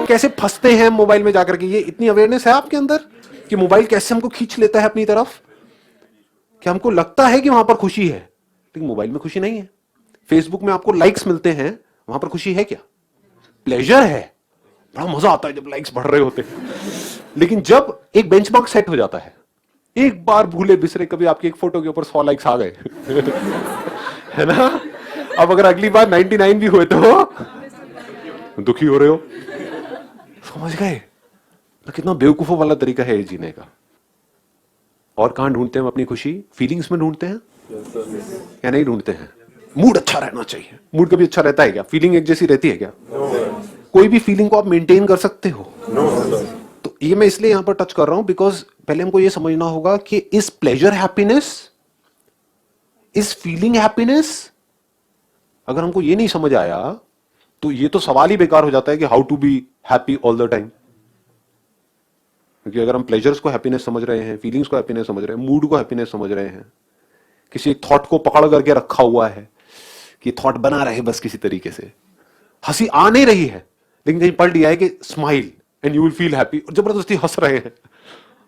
कैसे फंसते हैं मोबाइल में जाकर के, ये इतनी अवेयरनेस है आपके अंदर कि मोबाइल कैसे हमको खींच लेता है अपनी तरफ, कि हमको लगता है कि वहां पर खुशी है लेकिन मोबाइल में खुशी नहीं है। फेसबुक में आपको लाइक्स मिलते हैं, वहां पर खुशी है क्या? प्लेजर है, बड़ा मजा आता है जब लाइक्स बढ़ रहे होते हैं। लेकिन जब एक बेंचमार्क सेट हो जाता है, एक बार भूले बिसरे कभी आपकी एक फोटो के ऊपर 100 लाइक्स आ गए है ना, अब अगर अगली बार 99 भी हुए तो दुखी हो रहे हो। समझ गए तो कितना बेवकूफों वाला तरीका है ये जीने का। और कहां ढूंढते हैं हम अपनी खुशी? फीलिंग्स में ढूंढते हैं या नहीं ढूंढते हैं? मूड अच्छा रहना चाहिए। मूड कभी अच्छा रहता है क्या? फीलिंग एक जैसी रहती है क्या? कोई भी फीलिंग को आप मेंटेन कर सकते हो? तो ये मैं इसलिए यहां पर टच कर रहा हूं बिकॉज पहले हमको ये समझना होगा कि इस प्लेजर हैप्पीनेस, इस फीलिंग हैप्पीनेस, अगर हमको ये नहीं समझ आया तो ये तो सवाल ही बेकार हो जाता है कि how to be happy all the time. क्योंकि अगर हम प्लेजर्स को हैप्पीनेस समझ रहे हैं, फीलिंग्स को हैप्पीनेस समझ रहे हैं, मूड को हैप्पीनेस समझ रहे हैं, किसी थॉट को पकड़ करके रखा हुआ है कि थॉट बना रहे बस किसी तरीके से, हंसी आ नहीं रही है लेकिन कहीं पढ़ लिया है कि smile and you will feel happy, और जबरदस्ती हंस रहे हैं,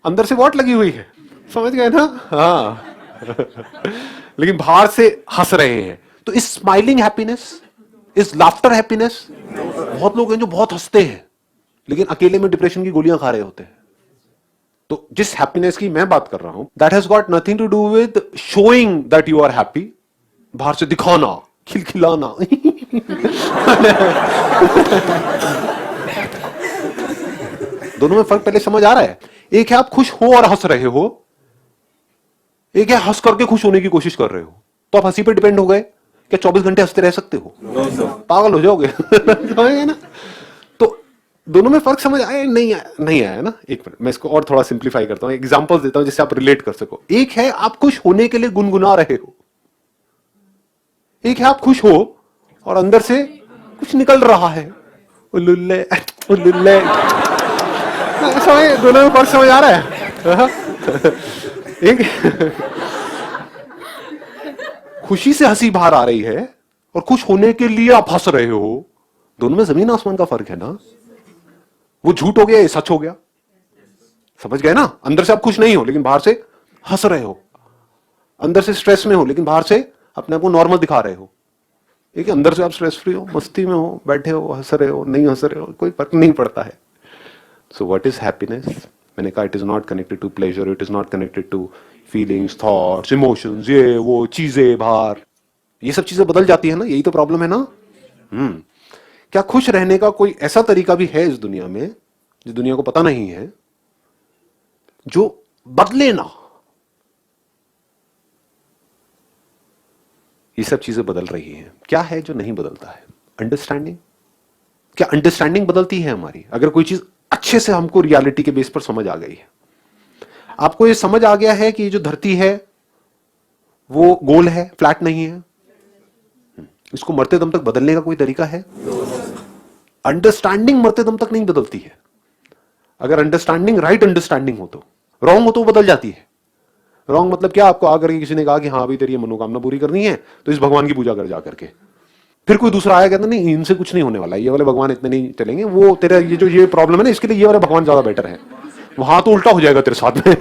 अंदर से वॉट लगी हुई है, समझ गए ना? हाँ लेकिन बाहर से हंस रहे हैं। तो इस स्माइलिंग हैप्पीनेस, इस लाफ्टर हैप्पीनेस, बहुत लोग हैं जो बहुत हंसते हैं लेकिन अकेले में डिप्रेशन की गोलियां खा रहे होते हैं। तो जिस हैप्पीनेस की मैं बात कर रहा हूं, that has got nothing to do with showing that you are happy, बाहर से दिखाना, खिलखिलाना दोनों में फर्क पहले समझ आ रहा है? एक है आप खुश हो और हंस रहे हो, एक है हंस करके खुश होने की कोशिश कर रहे हो। तो आप हंसी पे डिपेंड हो गए क्या? 24 घंटे हंसते रह सकते हो? पागल हो जाओगे समझ ना? तो दोनों में फर्क समझ आया नहीं आया? नहीं आया ना? एक मिनट मैं इसको और थोड़ा सिंप्लीफाई करता हूं, एग्जांपल्स देता हूं जिससे आप रिलेट कर सको। एक है आप खुश होने के लिए गुनगुना रहे हो, एक है आप खुश हो और अंदर से कुछ निकल रहा है, उल्लुल्ले उल्लुल्ले। दोनों में फर्क समझ आ रहा है? एक खुशी से हंसी बाहर आ रही है और खुश होने के लिए आप हंस रहे हो, दोनों में जमीन आसमान का फर्क है ना? वो झूठ हो गया, ये सच हो गया। समझ गए ना? अंदर से आप खुश नहीं हो लेकिन बाहर से हंस रहे हो, अंदर से स्ट्रेस में हो लेकिन बाहर से अपने आप को नॉर्मल दिखा रहे हो। एक अंदर से आप स्ट्रेस फ्री हो, मस्ती में हो, बैठे हो, हंस रहे हो, नहीं हंस रहे हो, कोई फर्क नहीं पड़ता है। So what is happiness? मैंने कहा it is not connected to pleasure, it is not connected to feelings, thoughts, emotions, ये वो चीजें बाहर, ये सब चीजें बदल जाती है ना, यही तो प्रॉब्लम है ना। क्या खुश रहने का कोई ऐसा तरीका भी है इस दुनिया में जो दुनिया को पता नहीं है, जो बदले ना? ये सब चीजें बदल रही हैं। क्या है जो नहीं बदलता है? अंडरस्टैंडिंग। क्या अंडरस्टैंडिंग बदलती है हमारी? अगर कोई चीज अच्छे से हमको रियलिटी के बेस पर समझ आ गई है, आपको ये समझ आ गया है कि ये जो धरती है वो गोल है, फ्लैट नहीं है, इसको मरते दम तक बदलने का कोई तरीका है? अंडरस्टैंडिंग मरते दम तक नहीं बदलती है। अगर अंडरस्टैंडिंग राइट अंडरस्टैंडिंग हो तो, रॉन्ग हो तो बदल जाती है। रॉन्ग मतलब क्या? आपको आकर के किसी ने कहा कि हाँ अभी तेरी मनोकामना पूरी करनी है तो इस भगवान की पूजा कर जा करके, फिर कोई दूसरा आया कहता नहीं इनसे कुछ नहीं होने वाला, ये वाले भगवान इतने नहीं चलेंगे, वो तेरा ये जो ये प्रॉब्लम है ना इसके लिए ये वाले भगवान ज्यादा बेटर है, वहां तो उल्टा हो जाएगा तेरे साथ में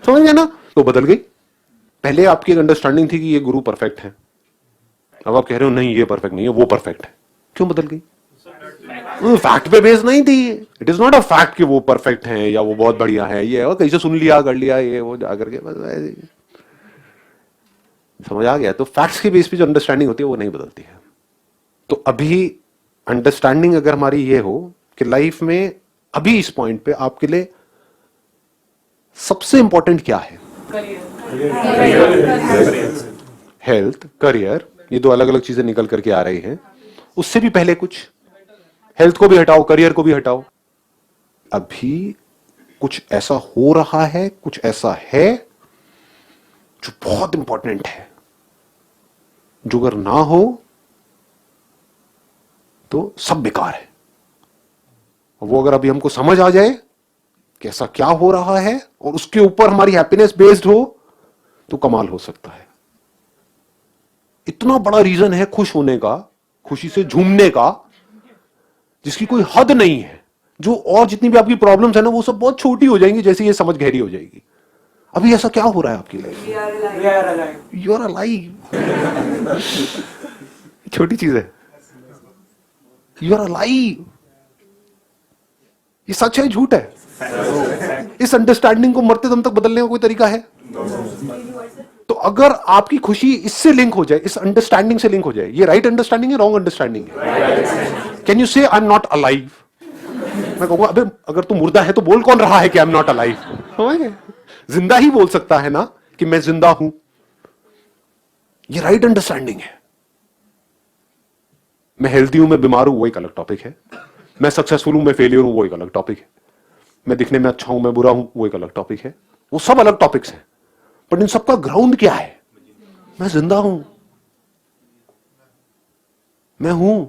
समझ गए ना? तो बदल गई। पहले आपकी एक अंडरस्टैंडिंग थी कि ये गुरु परफेक्ट है, अब आप कह रहे हो नहीं ये परफेक्ट नहीं है, वो परफेक्ट है। क्यों बदल गई? फैक्ट पे बेस नहीं थी। It is not a fact कि वो परफेक्ट है या वो बहुत बढ़िया है, ये और कहीं से सुन लिया कर लिया ये वो जाकर के, बस समझ आ गया। तो फैक्ट्स के बेस पे जो अंडरस्टैंडिंग होती है वो नहीं बदलती है। तो अभी अंडरस्टैंडिंग अगर हमारी ये हो कि लाइफ में अभी इस पॉइंट पे आपके लिए सबसे इंपॉर्टेंट क्या है? हेल्थ, करियर, ये दो अलग अलग चीजें निकल करके आ रही हैं। उससे भी पहले कुछ, हेल्थ को भी हटाओ, करियर को भी हटाओ, अभी कुछ ऐसा हो रहा है, कुछ ऐसा है जो बहुत इंपॉर्टेंट है, जो अगर ना हो तो सब बेकार है। वो अगर अभी हमको समझ आ जाए कि ऐसा क्या हो रहा है और उसके ऊपर हमारी हैप्पीनेस बेस्ड हो तो कमाल हो सकता है। इतना बड़ा रीजन है खुश होने का, खुशी से झूमने का, जिसकी कोई हद नहीं है। जो और जितनी भी आपकी प्रॉब्लम्स है ना वो सब बहुत छोटी हो जाएंगी जैसे ये समझ गहरी हो जाएगी। अभी ऐसा क्या हो रहा है आपकी लाइफ? You are alive. छोटी चीज है, यू आर अलाइव। ये सच है झूठ है? इस अंडरस्टैंडिंग को मरते दम तक बदलने का कोई तरीका है? तो अगर आपकी खुशी इससे लिंक हो जाए, इस अंडरस्टैंडिंग से लिंक हो जाए, ये राइट अंडरस्टैंडिंग है, रॉन्ग अंडरस्टैंडिंग है? कैन यू से आई एम नॉट अलाइव? मैं कहूंगा अबे अगर तू मुर्दा है तो बोल कौन रहा है कि आई एम नॉट अलाइव? जिंदा ही बोल सकता है ना कि मैं जिंदा हूं। ये राइट अंडरस्टैंडिंग है। मैं हेल्दी हूं, मैं बीमार हूं, वो एक अलग टॉपिक है। मैं सक्सेसफुल हूं, मैं फेलियर हूं, वो एक अलग टॉपिक है। मैं दिखने में अच्छा हूं, मैं बुरा हूं, वो एक अलग टॉपिक है। वो सब अलग टॉपिक्स हैं, बट इन सबका ग्राउंड क्या है? मैं जिंदा हूं, मैं हूं।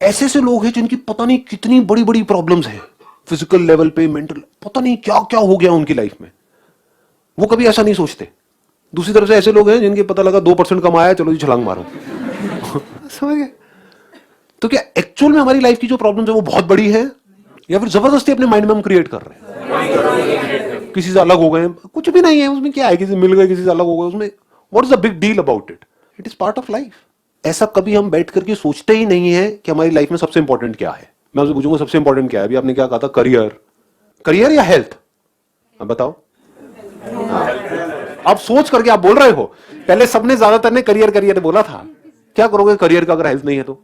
ऐसे से लोग हैं जिनकी पता नहीं कितनी बड़ी बड़ी प्रॉब्लम्स हैं, फिजिकल लेवल पे, मेंटल, पता नहीं क्या क्या हो गया उनकी लाइफ में, वो कभी ऐसा नहीं सोचते। दूसरी तरफ से ऐसे लोग हैं जिनके पता लगा 2% कमाया, चलो जी छलांग मारो। समझ गए? तो क्या एक्चुअल में हमारी लाइफ की जो प्रॉब्लम्स है वो बहुत बड़ी है, या फिर जबरदस्ती अपने माइंड में हम क्रिएट कर रहे हैं? किसी से अलग हो गए, कुछ भी नहीं है उसमें, क्या है, किसी से मिल गए, किसी से अलग हो गए, उसमें what is the big deal about it? It is part of life. ऐसा कभी हम बैठ करके सोचते ही नहीं है कि हमारी लाइफ में सबसे इंपॉर्टेंट क्या है। मैं आपसे पूछूंगा सबसे इंपॉर्टेंट क्या है? अभी आपने क्या कहा था, करियर। करियर या हेल्थ? अब बताओ। अब सोच करके आप बोल रहे हो। पहले सबने, ज्यादातर ने करियर करियर बोला था। क्या करोगे करियर का अगर हेल्थ नहीं है तो?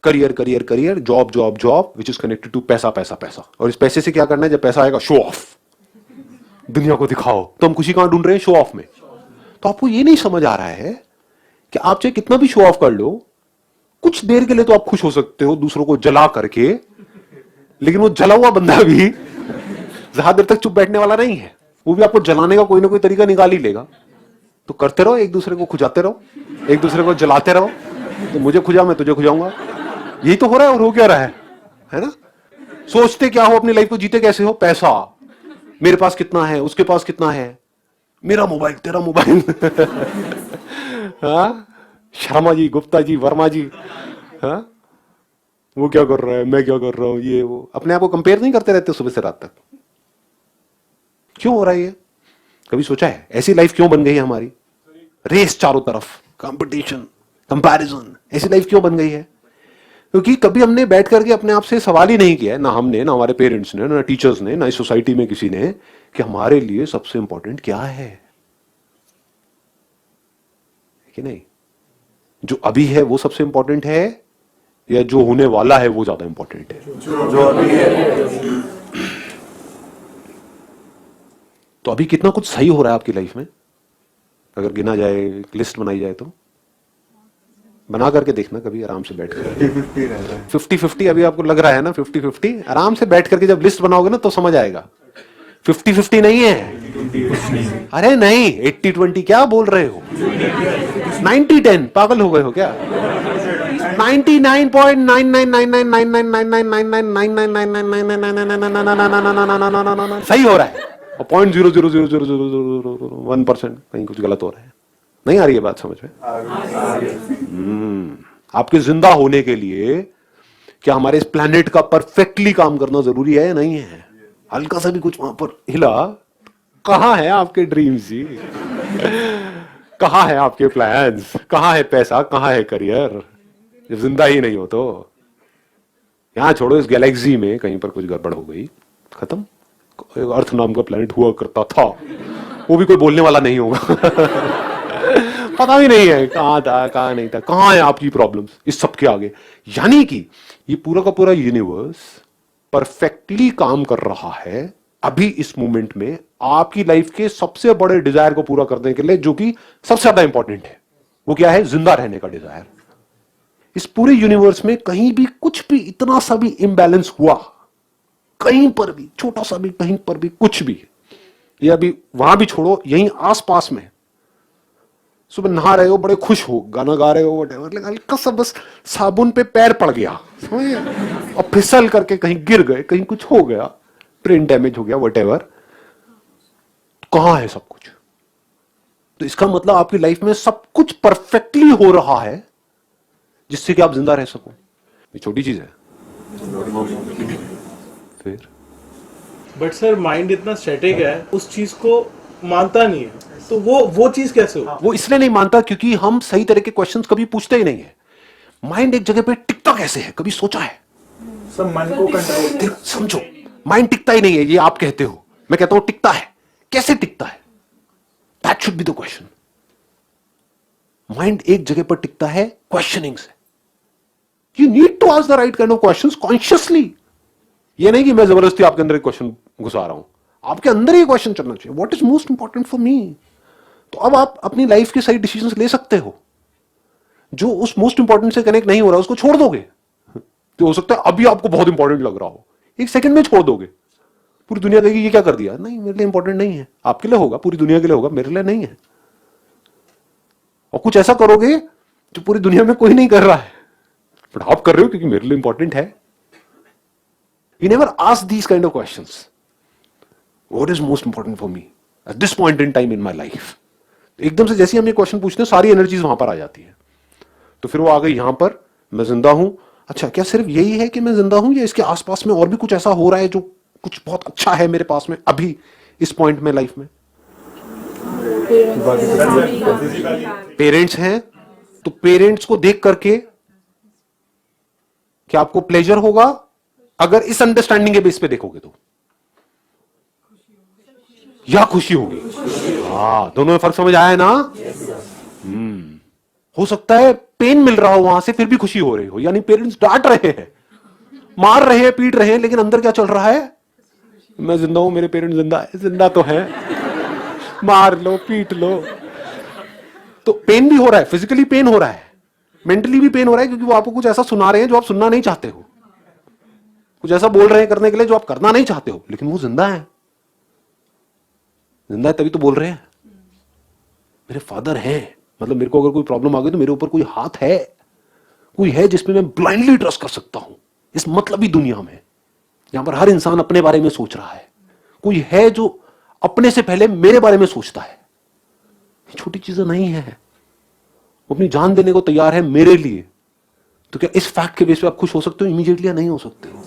Career career career, job job job, which is connected to पैसा पैसा पैसा। और इस पैसे से क्या करना है? जब पैसा आएगा, शो ऑफ, दुनिया को दिखाओ। तो हम खुशी कहां ढूंढ रहे हैं? शो ऑफ में। तो आपको ये नहीं समझ आ रहा है कि आप चाहे कितना भी शो ऑफ कर लो, कुछ देर के लिए तो आप खुश हो सकते हो दूसरों को जला करके, लेकिन वो जला हुआ बंदा भी ज्यादा देर तक चुप बैठने वाला नहीं है। वो भी आपको जलाने का कोई ना कोई तरीका निकाल ही लेगा। तो करते रहो, एक दूसरे को खुजाते रहो, एक दूसरे को जलाते रहो। तो मुझे खुजा, मैं तुझे खुजाऊंगा। यही तो हो रहा है। और हो क्या रहा है ना? सोचते क्या हो अपनी लाइफ को, जीते कैसे हो? पैसा, मेरे पास कितना है, उसके पास कितना है, मेरा मोबाइल, तेरा मोबाइल। हाँ, शर्मा जी, गुप्ता जी, वर्मा जी, हाँ, वो क्या कर रहा है, मैं क्या कर रहा हूं, ये वो। अपने आप को कंपेयर नहीं करते रहते सुबह से रात तक? क्यों हो रहा है ये? कभी सोचा है ऐसी लाइफ क्यों बन गई है हमारी? रेस चारों तरफ, कंपटीशन, कंपैरिजन, ऐसी लाइफ क्यों बन गई है? क्योंकि कभी हमने बैठ करके अपने आप से सवाल ही नहीं किया है, ना हमने, ना हमारे पेरेंट्स ने, ना टीचर्स ने, ना इस सोसाइटी में किसी ने, कि हमारे लिए सबसे इंपॉर्टेंट क्या है कि नहीं? जो अभी है वो सबसे इंपॉर्टेंट है, या जो होने वाला है वो ज्यादा इंपॉर्टेंट है? जो अभी है। तो अभी कितना कुछ सही हो रहा है आपकी लाइफ में, अगर गिना जाए, एक लिस्ट बनाई जाए तो? बना करके देखना कभी आराम से बैठ कर। 50-50 अभी आपको लग रहा है ना? 50-50 आराम से बैठ करके जब लिस्ट बनाओगे ना तो समझ आएगा। 50-50 नहीं है। अरे नहीं, 80-20 क्या बोल रहे हो? 90-10 पागल हो गए हो क्या? 99.99999999999999999999 सही हो रहा है, और 0.0000001% कहीं कुछ गलत हो रहा है। नहीं आ रही है बात समझ में? आपके जिंदा होने के लिए क्या हमारे इस प्लेनेट का परफेक्टली काम करना जरूरी है या नहीं है? हल्का सा भी कुछ वहां पर हिला, कहां है आपके ड्रीम्स जी? कहां है आपके प्लान्स? कहां है पैसा? कहां है करियर? जब जिंदा ही नहीं हो तो यहां छोड़ो, इस गैलेक्सी में कहीं पर कुछ गड़बड़ हो गई, खत्म। अर्थ नाम का प्लेनेट हुआ करता था, वो भी कोई बोलने वाला नहीं होगा। पता भी नहीं है कहां था, कहां नहीं था। कहां है आपकी प्रॉब्लम्स इस सब के आगे? यानी कि ये पूरा का पूरा यूनिवर्स परफेक्टली काम कर रहा है अभी इस मोमेंट में आपकी लाइफ के सबसे बड़े डिजायर को पूरा करने के लिए, जो कि सबसे ज्यादा इंपॉर्टेंट है। वो क्या है? जिंदा रहने का डिजायर। इस पूरे यूनिवर्स में कहीं भी कुछ भी इतना सा भी इम्बैलेंस हुआ, कहीं पर भी छोटा सा भी, कहीं पर भी कुछ भी, या अभी वहां भी छोड़ो, यहीं आसपास में सुबह नहा रहे हो, बड़े खुश हो, गाना गा रहे हो, व्हाटएवर, हल्का सा बस साबुन पे पैर पड़ गया और फिसल करके कहीं गिर गए, कहीं कुछ हो गया, ब्रेन डैमेज हो गया, व्हाटएवर, कहां है सब कुछ? तो इसका मतलब आपकी लाइफ में सब कुछ परफेक्टली हो रहा है जिससे कि आप जिंदा रह सको। ये छोटी चीज है। फिर बट सर माइंड इतना स्टैटिक है, उस चीज को मानता नहीं है, तो वो चीज कैसे हो? वो इसलिए नहीं मानता क्योंकि हम सही तरह के क्वेश्चंस कभी पूछते ही नहीं है। माइंड एक जगह पे टिकता कैसे है, कभी सोचा है? सब मन को कंट्रोल। समझो, माइंड टिकता ही नहीं है, ये आप कहते हो, मैं कहता हूं टिकता है। कैसे टिकता है? That should be the question. Mind एक जगह पर टिकता है क्वेश्चनिंग से। You need to ask the right kind of questions consciously. ये नहीं कि मैं जबरदस्ती आपके अंदर एक क्वेश्चन घुसा रहा हूं, आपके अंदर ही क्वेश्चन चलना चाहिए, what is most important for me. तो अब आप अपनी लाइफ के सही डिसीजंस ले सकते हो। जो उस मोस्ट इंपॉर्टेंट से कनेक्ट नहीं हो रहा उसको छोड़ दोगे। तो हो सकता है अभी आपको बहुत इंपॉर्टेंट लग रहा हो, एक सेकंड में छोड़ दोगे। पूरी दुनिया कहेगी ये क्या कर दिया, नहीं मेरे लिए इंपॉर्टेंट नहीं है। आपके लिए होगा, पूरी दुनिया के लिए होगा, मेरे लिए नहीं है। और कुछ ऐसा करोगे जो पूरी दुनिया में कोई नहीं कर रहा है, बट आप कर रहे हो क्योंकि मेरे लिए इंपॉर्टेंट है। You never ask these kind of questions, what is most important for me at this point in time in my life. एकदम से जैसे हम ये क्वेश्चन पूछते हैं, सारी एनर्जीज वहां पर आ जाती है। तो फिर वो आ गई यहां पर, मैं जिंदा हूं। अच्छा, क्या सिर्फ यही है कि मैं जिंदा हूं, या इसके आसपास में और भी कुछ ऐसा हो रहा है जो कुछ बहुत अच्छा है मेरे पास में अभी इस पॉइंट में लाइफ में? पेरेंट्स हैं, तो पेरेंट्स को देख करके क्या आपको प्लेजर होगा? अगर इस अंडरस्टैंडिंग के बेस पे देखोगे तो, या खुशी होगी? हाँ, दोनों में फर्क समझ आया है ना? हो सकता है पेन मिल रहा हो वहां से, फिर भी खुशी हो रही हो, यानी पेरेंट्स डांट रहे हैं, मार रहे हैं, पीट रहे हैं, लेकिन अंदर क्या चल रहा है? मैं जिंदा हूं, मेरे पेरेंट्स जिंदा है। जिंदा तो है, मार लो पीट लो। तो पेन भी हो रहा है, फिजिकली पेन हो रहा है, मेंटली भी पेन हो रहा है, क्योंकि वो आपको कुछ ऐसा सुना रहे हैं जो आप सुनना नहीं चाहते हो, कुछ ऐसा बोल रहे हैं करने के लिए जो आप करना नहीं चाहते हो, लेकिन वो जिंदा है। जिंदा है तभी तो बोल रहे हैं। मेरे फादर हैं, मतलब मेरे को अगर कोई प्रॉब्लम आ गई तो मेरे ऊपर कोई हाथ है, कोई है जिसपे मैं ब्लाइंडली ट्रस्ट कर सकता हूं। इस मतलबी दुनिया में यहां पर हर इंसान अपने बारे में सोच रहा है, कोई है जो अपने से पहले मेरे बारे में सोचता है। ये छोटी चीजें नहीं है, वो अपनी जान देने को तैयार है मेरे लिए। तो क्या इस फैक्ट के बेस पे आप खुश हो सकते हो इमीडिएटली, या नहीं हो सकते हो?